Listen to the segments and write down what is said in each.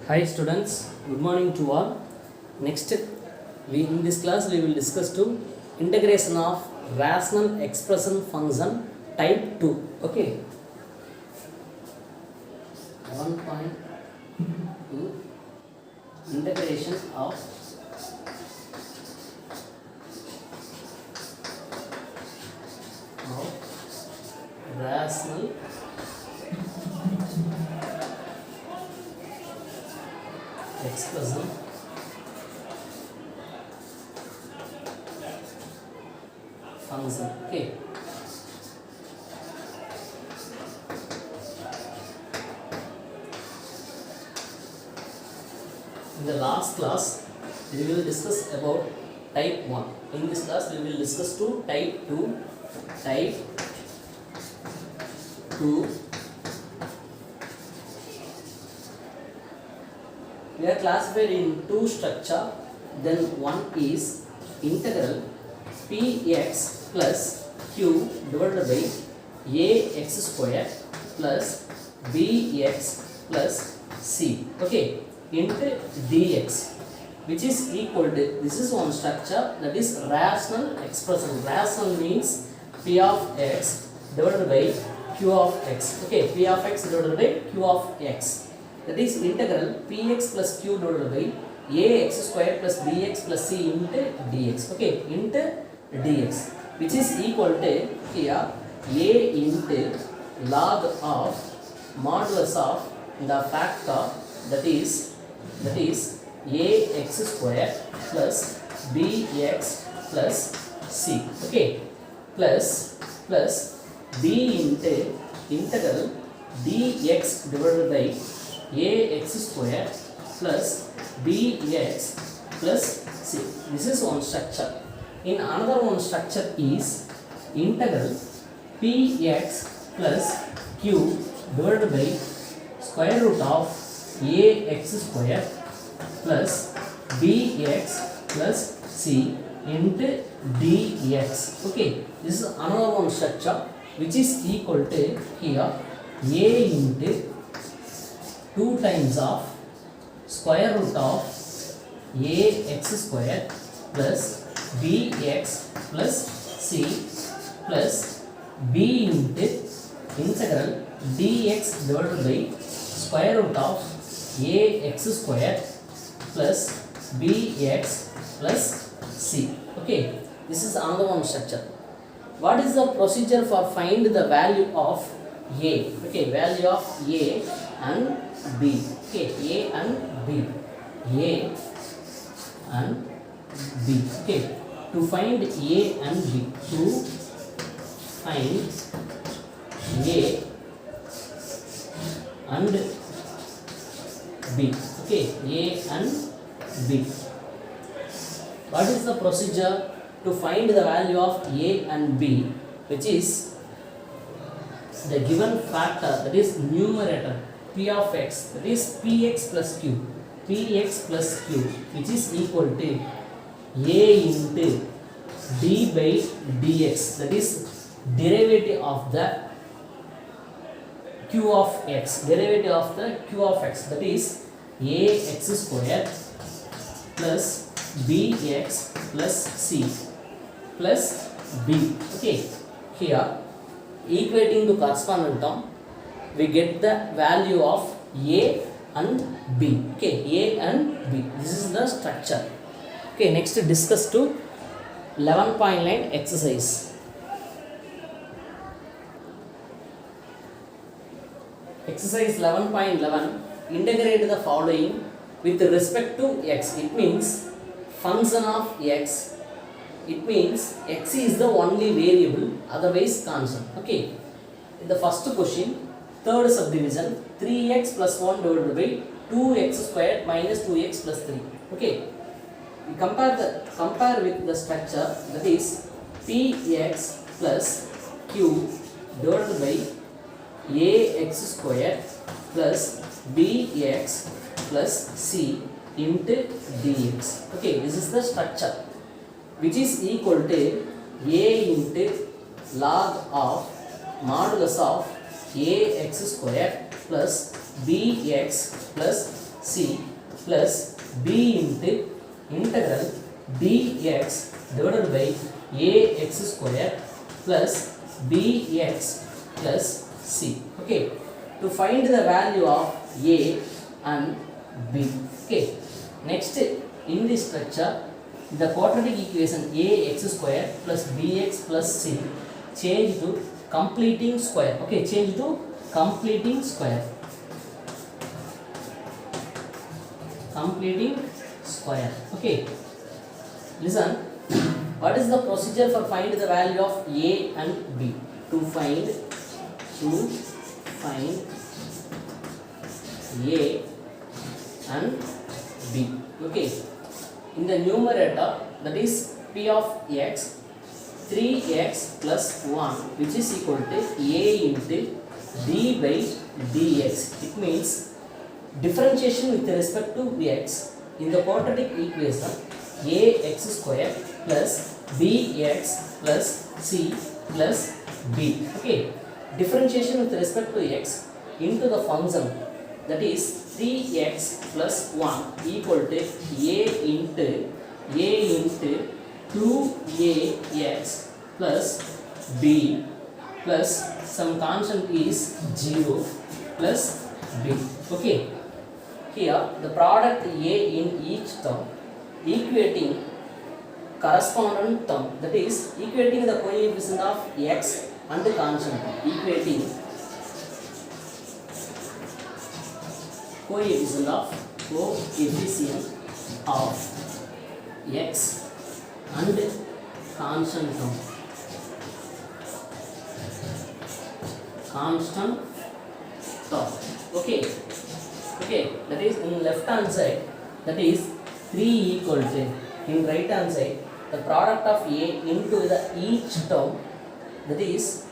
Hi students, good morning to all. Next, in this class we will discuss to integration of rational expression function type 2. Okay. 1.2 integration of rational expression function. Okay. In the last class, we will discuss about type 1. In this class, we will discuss to type 2. Type 2. We are classified in two structure. Then one is integral px plus q divided by ax square plus bx plus c. Okay, into dx, which is equal to, this is one structure, that is rational expression. Rational means p of x divided by q of x. Okay, p of x divided by q of x. That is integral px plus q divided by ax square plus bx plus c into dx. Okay, into dx, which is equal to here a into log of modulus of the factor, that is ax square plus bx plus c. Okay, plus b into integral dx divided by ax square plus bx plus c. This is one structure. In another one structure is integral px plus q divided by square root of ax square plus bx plus c into dx. Okay, this is another one structure, which is equal to here a into 2 times of square root of ax square plus bx plus c plus b into integral dx divided by square root of ax square plus bx plus c. Okay, this is another one structure. What is the procedure for find the value of a? Okay, value of a and b. Okay, a and b. A and b. Okay, to find a and b. To find a and b. Okay, a and b. What is the procedure to find the value of a and b, which is the given factor, that is numerator p of x, that is px plus q, which is equal to a into d by dx, that is derivative of the q of x, that is ax square plus bx plus c plus b. Okay, here equating to corresponding term, we get the value of a and b. Okay, a and b. This is the structure. Okay, next discuss to 11.9 exercise. Exercise 11.11, integrate the following with respect to x. It means function of x. It means x is the only variable, otherwise constant. Okay, in the first question, third subdivision, 3x plus 1 divided by 2x squared minus 2x plus 3. Okay, we compare with the structure, that is px plus q divided by ax square plus bx plus c into dx. Okay, this is the structure, which is equal to a into log of modulus of ax square plus bx plus c plus b into integral dx divided by ax square plus bx plus c. Okay, to find the value of a and b. Okay, next in this structure the quadratic equation ax square plus bx plus c change to completing square. Okay, change to completing square. Completing square. Okay, listen, what is the procedure for find the value of a and b? To find a and b. Okay, in the numerator, that is p of x, 3x plus 1, which is equal to a into d by dx. It means differentiation with respect to x in the quadratic equation ax square plus bx plus c plus b. Okay, differentiation with respect to x into the function, that is 3x plus 1 equal to a into 2ax plus b plus some constant is 0 plus b. Okay, here the product a in each term equating correspondent term, that is equating the coefficient of x and the constant term, equating coefficient of x and constant term. Okay, that is in left hand side, that is 3 equal to, in right hand side the product of a into the each term, that is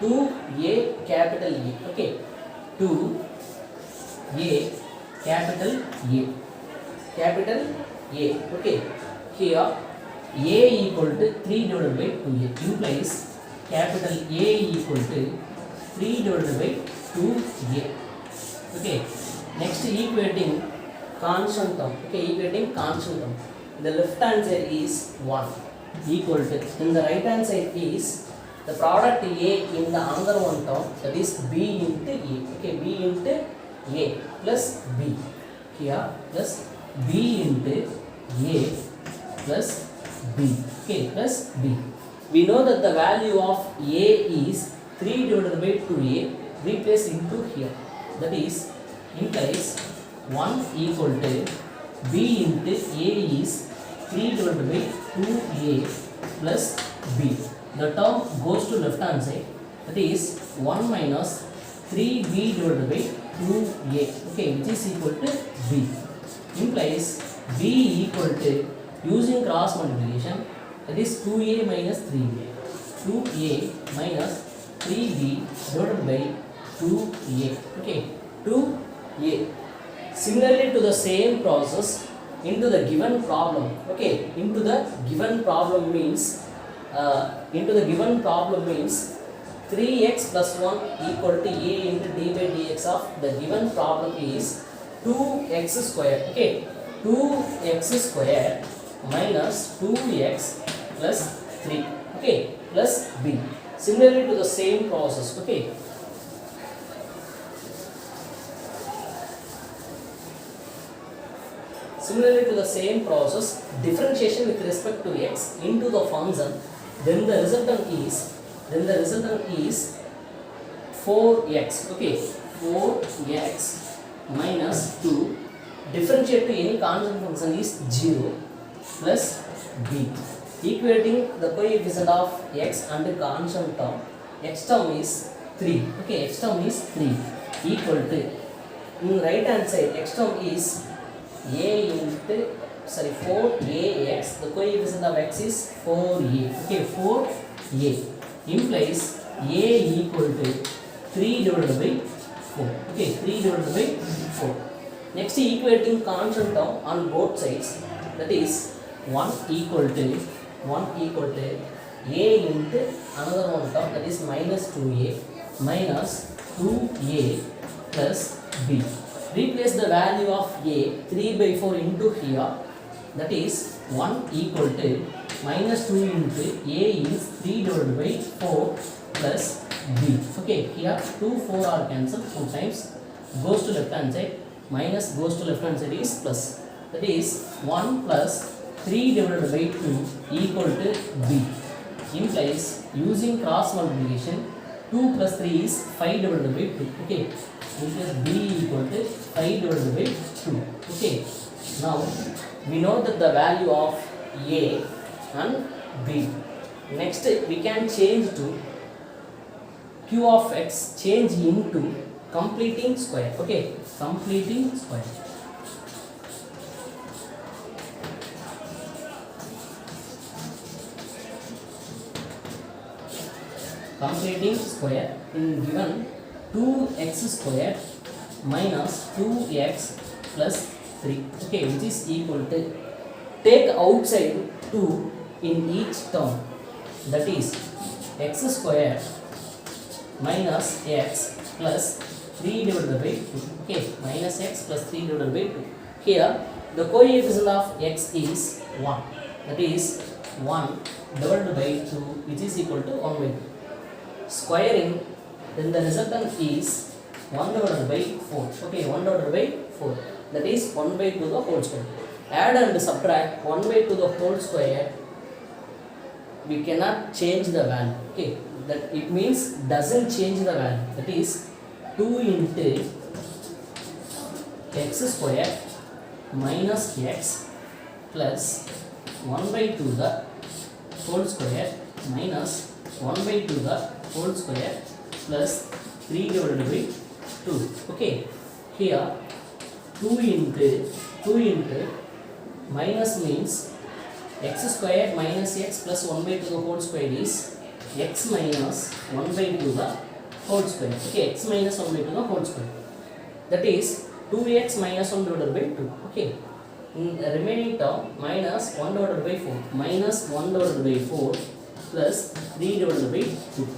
2a capital A. Okay, 2a capital A. Okay, here a equal to 3 divided by 2a implies capital A equal to 3 divided by 2a. Okay, next equating constant term. Okay, equating constant term. The left hand side is 1 equal to, in the right hand side is the product a in the another one term, that is b into a. Okay, b into a plus b. Here plus b into a plus b. Okay, plus b. We know that the value of a is 3 divided by 2a. Replace into here, that is implies 1 equal to b into a is 3 divided by 2a plus b. The term goes to left hand side, that is 1 minus 3b divided by 2a. Okay, which is equal to b. Implies b equal to, using cross multiplication, that is 2a minus 3b. 2a minus 3b divided by 2a. Okay, 2a. Similarly to the same process into the given problem. Okay, into the given problem means 3x plus 1 equal to a into d by dx of the given problem is 2x square. Okay, 2x square minus 2x plus 3. Okay, plus b. Similarly to the same process. Okay, similarly to the same process, differentiation with respect to x into the function, then the resultant is 4x. Okay, 4x minus 2, differentiate to any constant function is 0 plus b. Equating the coefficient of x and the constant term, x term is 3. Okay, x term is 3 equal to, in right hand side x term is a into 4ax, the coefficient of x is 4a. Okay, 4a implies a equal to 3 divided by 4. Okay, 3 divided by 4. Next, equating constant term on both sides, that is 1 equal to a into another one term, that is minus 2a minus 2a plus b. replace the value of a 3 by 4 into here, that is 1 equal to minus 2 into a is 3 divided by 4 plus b. Okay, here 2 4 are cancelled, 2 times goes to left hand side, minus goes to left hand side is plus, that is 1 plus 3 divided by 2 equal to b, implies using cross multiplication 2 plus 3 is 5 divided by 2. Okay, implies b equal to 5 divided by 2. Okay, now we know that the value of a and b. Next we can change to q of x, change into completing square. Okay, completing square. Completing square in given 2x square minus 2x plus 3. Okay, which is equal to, take outside 2 in each term, that is x square minus x plus 3 divided by 2. Okay, minus x plus 3 divided by 2. Here the coefficient of x is 1, that is 1 divided by 2, which is equal to 1 by 2. Squaring, then the resultant is 1 divided by 4. Okay, 1 divided by 4, that is 1 by 2 the whole square. Add and subtract 1 by 2 the whole square, we cannot change the value. Okay, that it means doesn't change the value, that is 2 into x square minus x plus 1 by 2 the whole square minus 1 by 2 the whole square plus 3 divided by 2. Okay, here 2 into minus means x square minus x plus 1 by 2 the whole square is x minus 1 by 2 the whole square. Okay, x minus 1 by 2 the whole square, that is 2x minus 1 divided by 2. Okay, in the remaining term minus 1 divided by 4, minus 1 divided by 4 plus 3 divided by 2.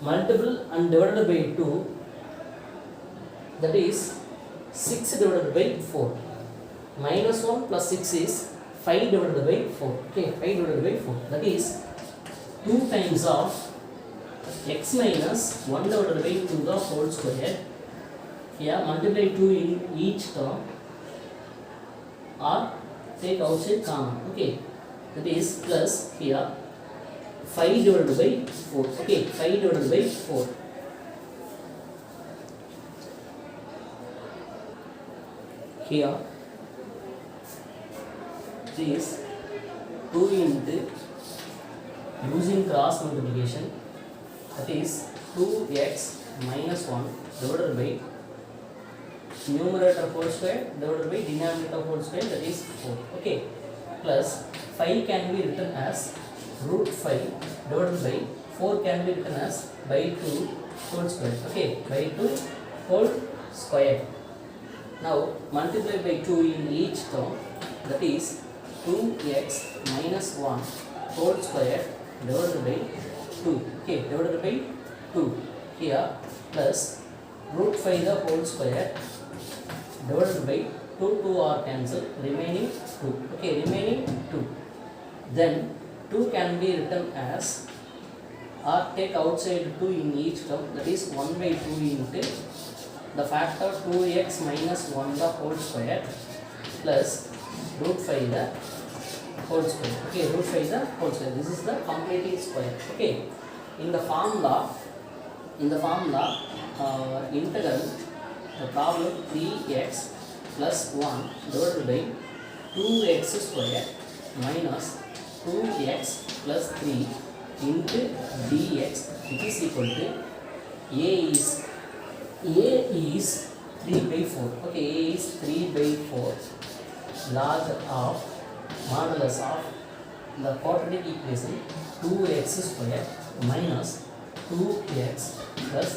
Multiple and divided by 2, that is 6 divided by 4. Minus 1 plus 6 is 5 divided by 4. Okay, 5 divided by 4, that is 2 times of x minus 1 divided by 2 the whole square. Here multiply 2 in each term or take outside common. Okay, that is plus here 5 divided by 4. Okay, 5 divided by 4. Here this 2 into using cross multiplication, that is 2x minus 1 divided by numerator whole square divided by denominator whole square, that is 4. Okay, plus 5 can be written as root 5 divided by 4 can be written as by 2 whole square. Okay, by 2 whole square. Now multiply by 2 in each term, that is 2x minus 1 whole square divided by 2. Okay, divided by 2. Here plus root 5 the whole square divided by 2 are cancelled, remaining 2. Okay, remaining 2. Then 2 can be written as, or take outside 2 in each term, that is 1 by 2 into the factor 2x minus 1 the whole square plus root 5 the whole square. Okay, root 5 the whole square. This is the completing square. Okay, in the formula integral, the problem 3x plus 1 divided by 2x square minus 2x plus 3 into dx, which is equal to a is 3 by 4. Okay, a is 3 by 4 log of modulus of the quadratic equation 2x square minus 2x plus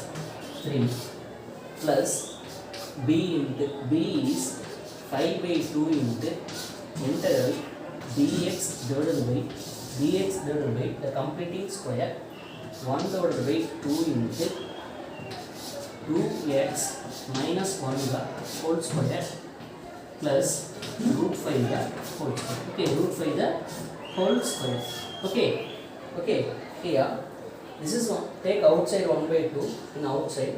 3 plus b into b is 5 by 2 into integral dx divided by the completing square 1 divided by 2 into 2x minus 1 the whole square plus root 5 the whole square. Okay, root 5 the whole square. Okay, okay, here this is one, take outside 1 by 2 in outside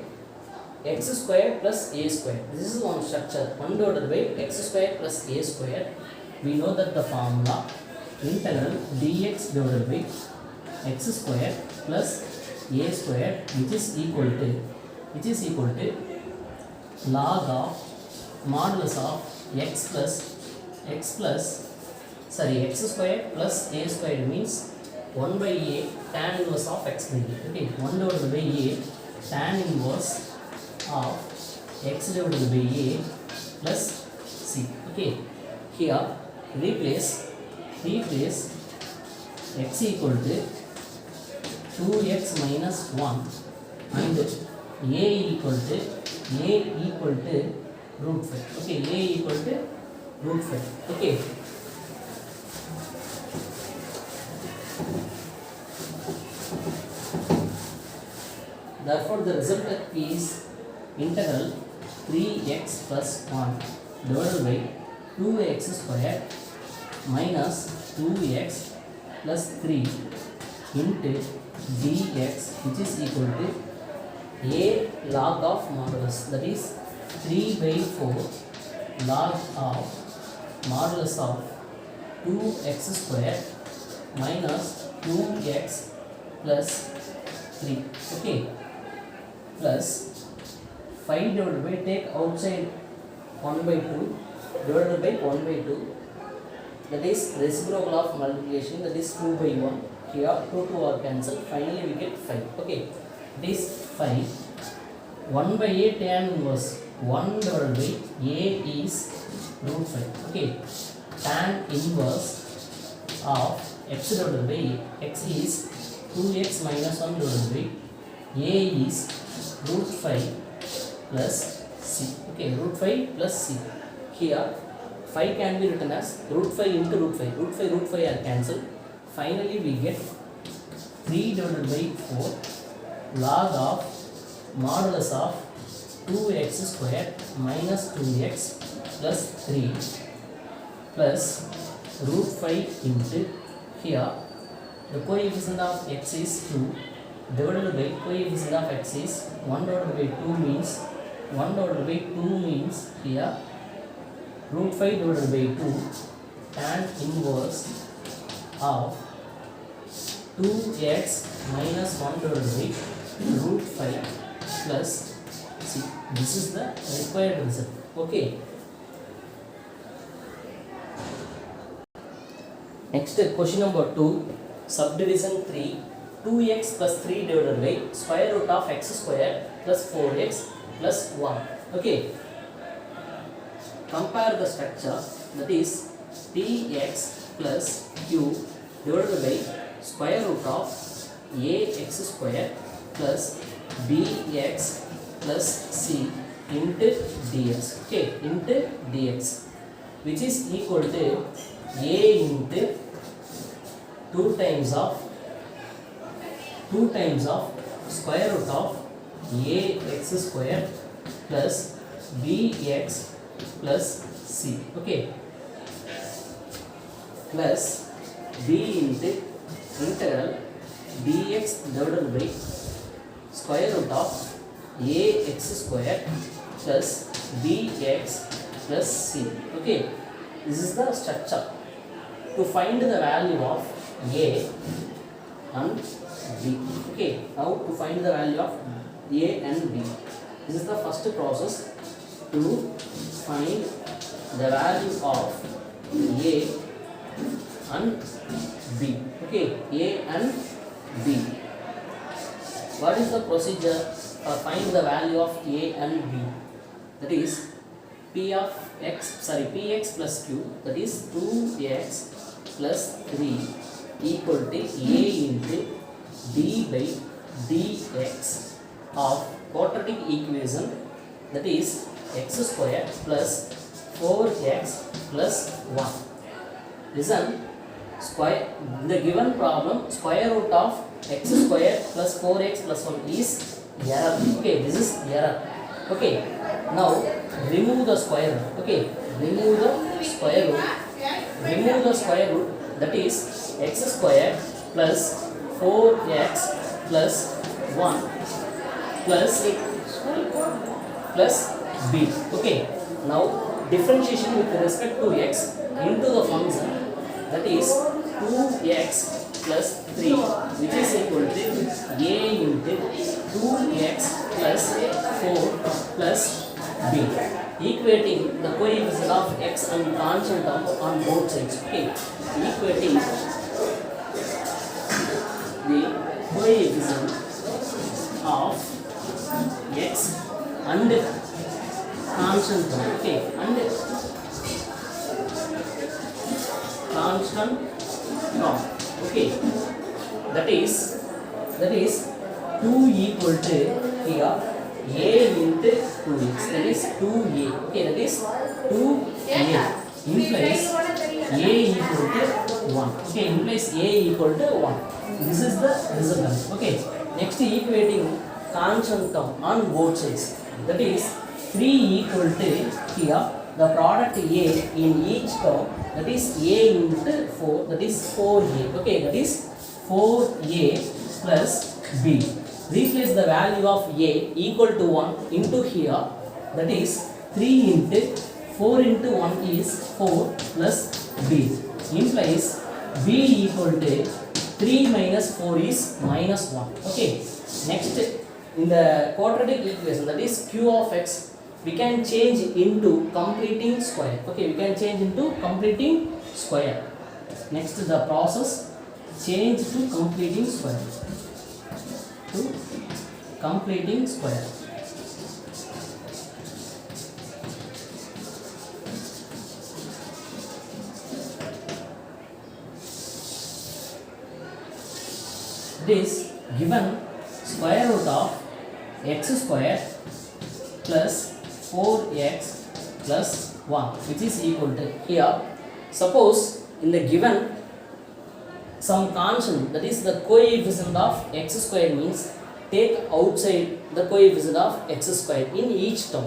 x square plus a square. This is one structure, 1 divided by x square plus a square. We know that the formula integral dx divided by x square plus a square which is equal to log of modulus of x square plus a square means 1 by a tan inverse of x by a. Okay, 1 divided by a tan inverse of x divided by a plus c. Okay, here replace x equal to 2x minus 1 and a equal to root 5. Okay, a equal to root 5. Okay, therefore the result is integral 3x plus 1 divided by 2x square minus 2x plus 3 into dx which is equal to a log of modulus, that is 3 by 4 log of modulus of 2x square minus 2x plus 3. Okay, plus 5 divided by, take outside 1 by 2 divided by 1 by 2, that is reciprocal of multiplication, that is 2 by 1. Here 2 are cancelled, finally we get 5. Okay, this 5, 1 by a tan inverse 1 divided by a is root 5. Okay, tan inverse of x divided by x is 2x minus 1 divided by a is root 5 plus c. Okay, root 5 plus c. Here 5 can be written as root 5 into root 5. Root 5 are cancelled. Finally we get 3 divided by 4 log of modulus of 2x square minus 2x plus 3 plus root 5 into, here the coefficient of x is 2 divided by coefficient of x is 1 divided by 2 means 1 divided by 2 means here root 5 divided by 2 tan inverse of 2x minus 1 divided by root 5 plus c. This is the required result. Okay, next question number 2, subdivision 3, 2x plus 3 divided by square root of x square plus 4x plus 1. Okay, compare the structure, that is px plus q divided by square root of ax square plus bx plus c into dx. Okay, into dx which is equal to a into 2 times of square root of ax square plus bx plus c. Okay, plus b into integral dx divided by square root of ax square plus bx plus c. Okay, this is the structure. To find the value of a and b. Okay, now to find the value of a and b. This is the first process to find the value of a and b. Okay, a and b. What is the procedure for find the value of a and b? That is px plus q, that is 2x plus 3 equal to a into d by dx of quadratic equation, that is x square plus 4x plus 1. Listen, the given problem, square root of x square plus 4x plus 1 is error. Okay, this is error. Okay, now remove the square root. Okay, remove the square root. Remove the square root, that is x square plus 4x plus 1 plus b. Okay, now differentiation with respect to x into the function, that is 2x plus 3, which is equal to a into 2x plus 4 plus b, equating the coefficient of x and constant term on both sides. Okay, equating the coefficient of x and constant term. Okay, and constant term. Okay, that is 2 equal to here a into 2x, that is 2a. Okay, that is 2a implies a equal to 1. Okay, implies a equal to 1. This is the resultant. Okay, next equating constant term on both sides, that is 3 equal to here the product a in each term, that is a into 4, that is 4a. Okay, that is 4a plus b. Replace the value of a equal to 1 into here, that is 3 into 4 into 1 is 4 plus b, implies b equal to 3 minus 4 is minus 1. Okay, next in the quadratic equation, that is q of x, we can change into completing square. Okay, we can change into completing square. Next the process, change to completing square. To completing square. This given square root of x square plus 4x plus 1, which is equal to here. Suppose in the given some constant, that is the coefficient of x square, means take outside the coefficient of x square in each term.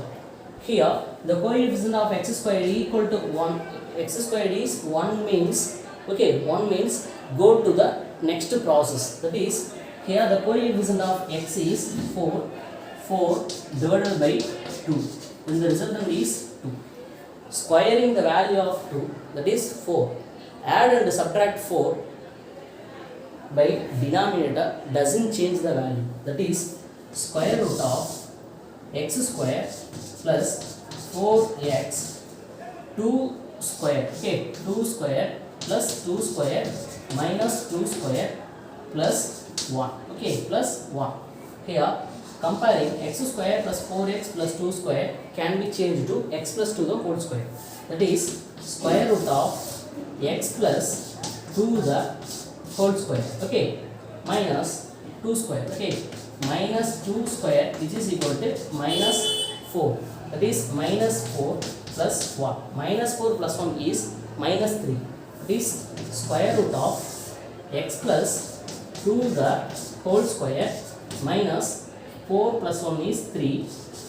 Here the coefficient of x square equal to 1, x square is 1 means, okay, 1 means go to the next process, that is here the coefficient of x is 4 divided by 2, and the resultant is 2. Squaring the value of 2, that is 4. Add and subtract 4 by denominator doesn't change the value, that is square root of x square plus 4x 2 square. Okay, 2 square plus 2 square minus 2 square plus 1. Okay, plus 1. Here comparing x square plus 4x plus 2 square can be changed to x plus 2 the whole square, that is square root of x plus 2 the whole square. Okay, minus 2 square. Okay, minus 2 square, which is equal to minus 4, that is minus 4 plus 1. Minus 4 plus 1 is minus 3. This square root of x plus 2 the whole square minus 4 plus 1 is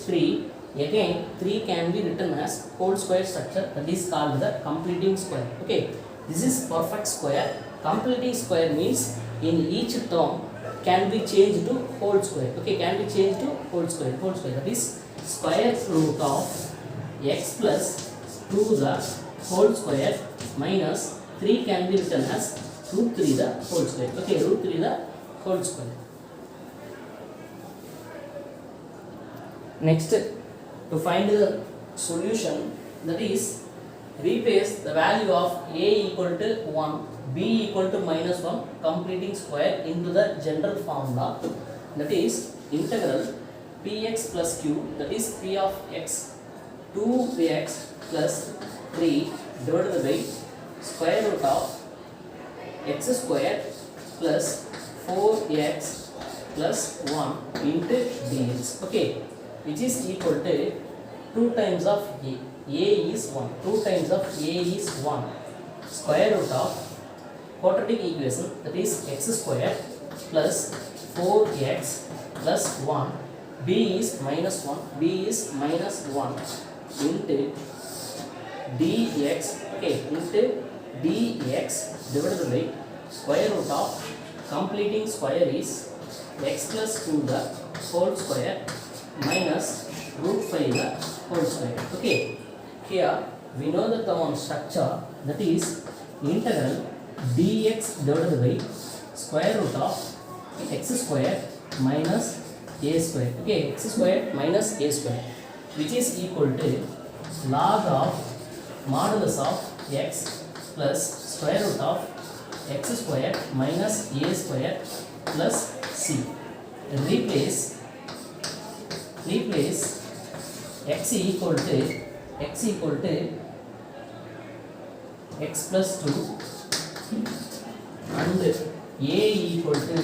3. Again 3 can be written as whole square structure, that is called the completing square. Okay, this is perfect square. Completing square means in each term can be changed to whole square. Okay, can be changed to whole square. That is square root of x plus 2 the whole square minus 3 can be written as root 3 the whole square. Okay, root 3 the whole square. Next, to find the solution, that is replace the value of a equal to 1, b equal to minus 1, completing square into the general formula, that is integral px plus q, that is p of x 2x plus 3 divided by square root of x square plus 4x plus 1 into dx. Okay, which is equal to 2 times of a. A is 1. 2 times of a is 1. Square root of quadratic equation, that is x square plus 4x plus 1 b is minus 1, b is minus 1 into dx, okay, into dx divided by square root of completing square is x plus 2 the whole square minus root 5 the whole square. Okay, here we know that the one structure, that is integral dx divided by square root of x square minus a square. Okay, x square minus a square, which is equal to log of modulus of x plus square root of x square minus a square plus c. Replace x equal to x plus 2 and a equal to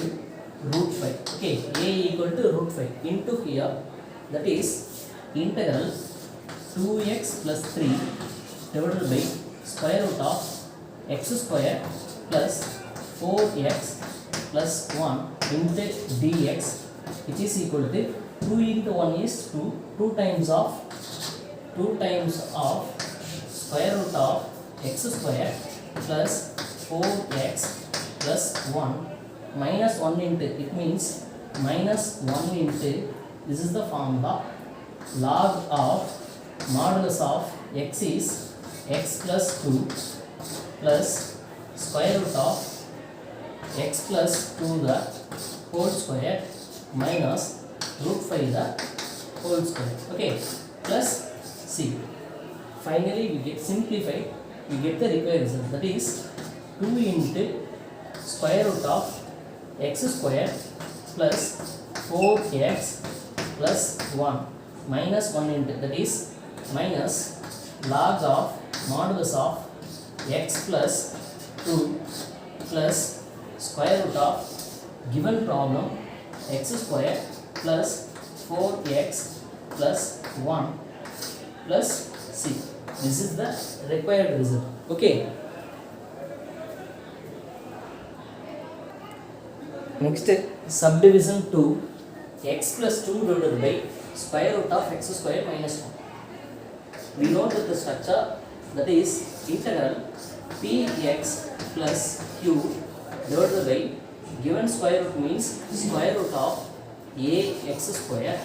root 5. Okay, a equal to root 5 into here, that is integral 2x plus 3 divided by square root of x square plus 4x plus 1 into dx, which is equal to 2 into 1 is 2, 2 times of square root of x square plus 4x plus 1 minus 1 into, it means minus 1 into, this is the formula, log of modulus of x is x plus 2 plus square root of x plus 2 the whole square minus root 5 the whole square. Okay, plus c. Finally we get simplified, we get the required result, that is 2 into square root of x square plus 4x plus 1 minus 1 into, that is minus log of modulus of x plus 2 plus square root of given problem x square plus 4x plus 1 plus c. This is the required result. Okay. Next, subdivision 2, x plus 2 divided by square root of x square minus 1. We know that the structure, that is integral px plus q divided by given square root means square root of ax square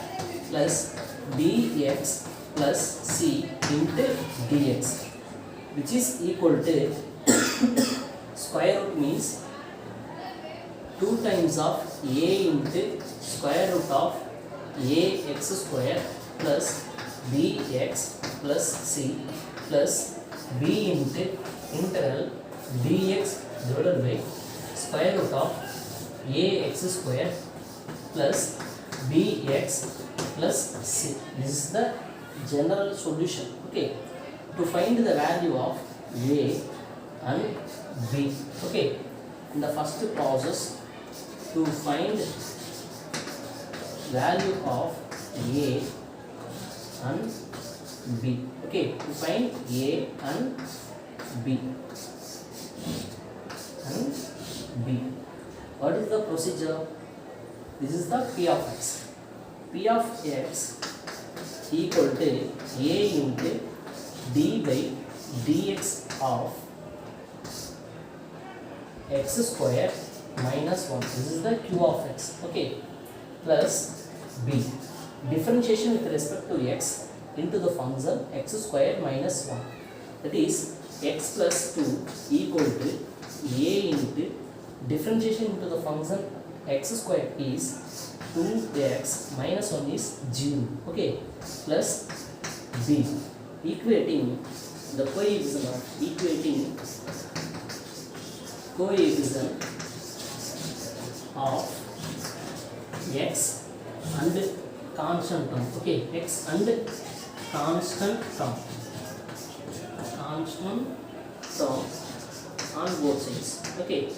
plus bx plus c into dx, which is equal to square root means 2 times of a into square root of ax square plus bx plus c plus b into integral dx divided by square root of ax square plus bx plus c. This is the general solution. Okay, to find the value of a and b. Okay, in the first process, to find value of a and b. Okay, to find a and b what is the procedure? This is the p of x. P of x equal to a into d by dx of x square minus 1. This is the q of x. Okay, plus b. Differentiation with respect to x into the function x square minus 1. That is x plus 2 equal to a into differentiation into the function x square is 2x minus 1 is 0. Okay, plus b. Equating the coefficient of x and constant term. Okay, x and constant term on both sides. Okay,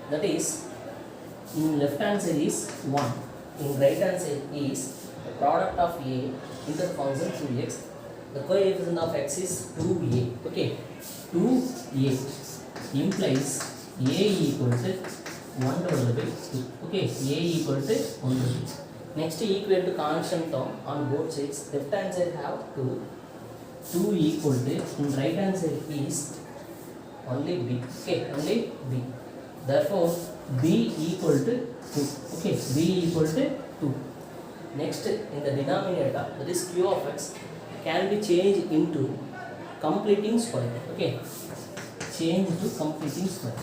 that is in left hand side is 1, in right hand side is the product of a into the function 2x. The coefficient of x is 2a. Okay, 2a implies a equal to 1 divided by 2. Okay, a equal to 1 divided by 2. Next equal to constant term on both sides. Left hand side have 2. 2 equal to, and right hand side is only b. Okay, only b. Therefore b equal to 2. Okay, b equal to 2. Next, in the denominator, that is q of x can be changed into completing square. Okay, change to completing square.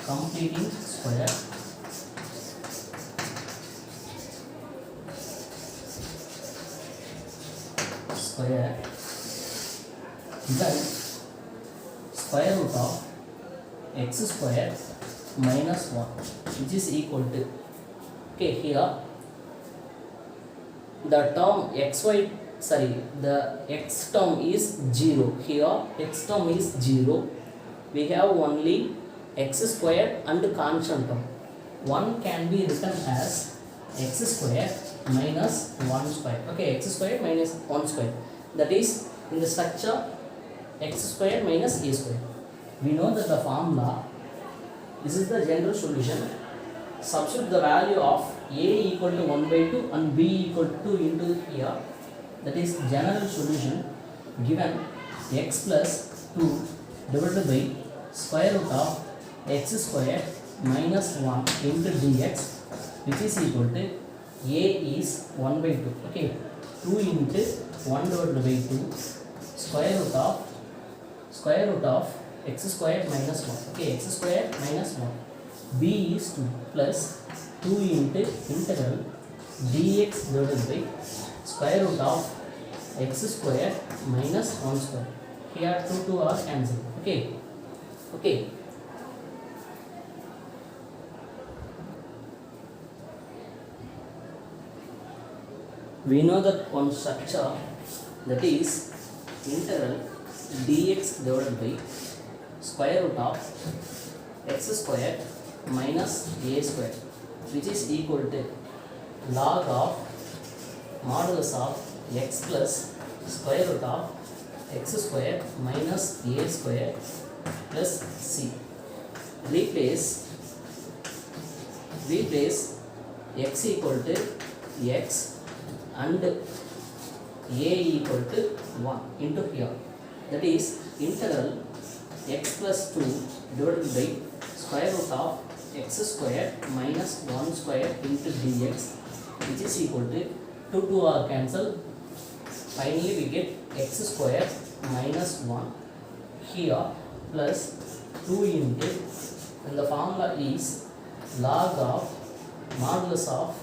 Completing square. Square. Then square root of x square minus 1, which is equal to, okay, here the term xy, sorry, the x term is 0. Here x term is 0. We have only x square and constant term. 1 can be written as x square minus 1 square. Okay, x square minus 1 square. That is in the structure x square minus a square. We know that the formula, this is the general solution. Substitute the value of a equal to 1 by 2 and b equal to 2 into here. That is general solution given x plus 2 divided by square root of x square minus 1 into dx, which is equal to a is 1 by 2. Okay, 2 into 1 divided by 2 square root of x square minus 1. Okay, x square minus 1. b is 2 plus 2 into integral dx divided by square root of x square minus 1 square. Here 2 are cancelled. Okay, okay. We know that one structure, that is integral dx divided by square root of x square minus a square, which is equal to log of modulus of x plus square root of x square minus a square plus c. Replace x equal to x and a equal to 1 into here. That is integral x plus 2 divided by square root of x square minus 1 square into dx, which is equal to 2 are cancelled. Finally we get x square minus 1 here plus 2 into, and the formula is log of modulus of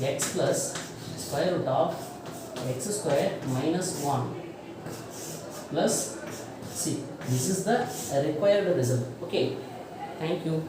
x plus square root of x square minus 1 plus c. This is the required result. Okay, thank you.